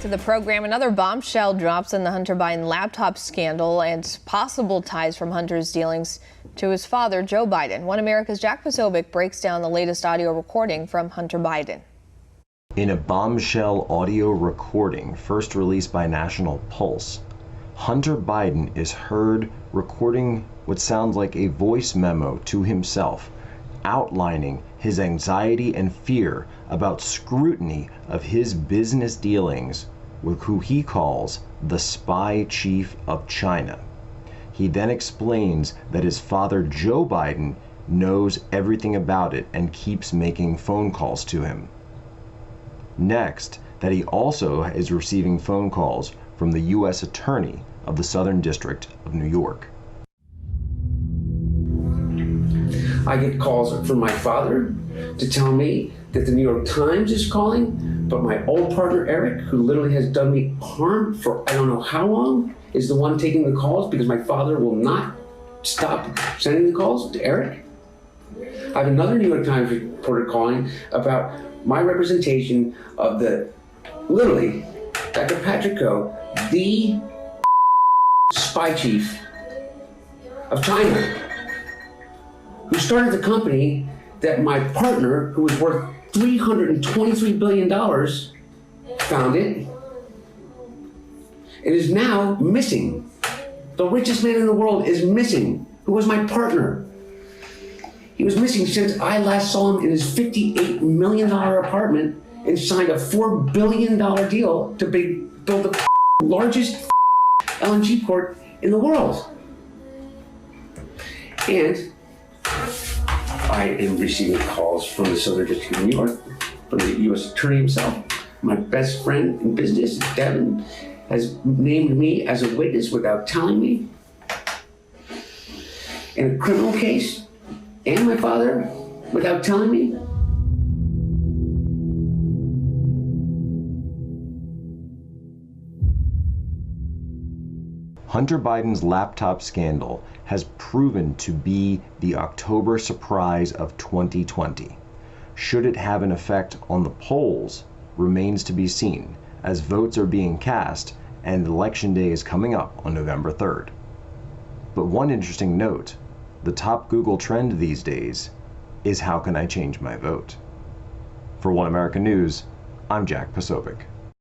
To the program, another bombshell drops in the Hunter Biden laptop scandal and possible ties from Hunter's dealings to his father, Joe Biden. One America's Jack Posobiec breaks down the latest audio recording from Hunter Biden. In a bombshell audio recording first released by National Pulse, Hunter Biden is heard recording what sounds like a voice memo to himself, outlining his anxiety and fear about scrutiny of his business dealings with who he calls the spy chief of China. He then explains that his father, Joe Biden, knows everything about it and keeps making phone calls to him. Next, that he also is receiving phone calls from the U.S. Attorney of the Southern District of New York. I get calls from my father to tell me that the New York Times is calling, but my old partner Eric, who literally has done me harm for I don't know how long, is the one taking the calls because my father will not stop sending the calls to Eric. I have another New York Times reporter calling about my representation of the, literally, Dr. Patrick Ho, the spy chief of China, who started the company that my partner, who was worth $323 billion, founded, and is now missing. The richest man in the world is missing, who was my partner. He was missing since I last saw him in his $58 million apartment and signed a $4 billion deal to build the largest LNG port in the world. And I am receiving calls from the Southern District of New York, from the U.S. Attorney himself. My best friend in business, Devin, has named me as a witness without telling me in a criminal case, and my father without telling me. Hunter Biden's laptop scandal has proven to be the October surprise of 2020. Should it have an effect on the polls remains to be seen, as votes are being cast and Election Day is coming up on November 3rd. But one interesting note, the top Google trend these days is how can I change my vote? For One American News, I'm Jack Posobiec.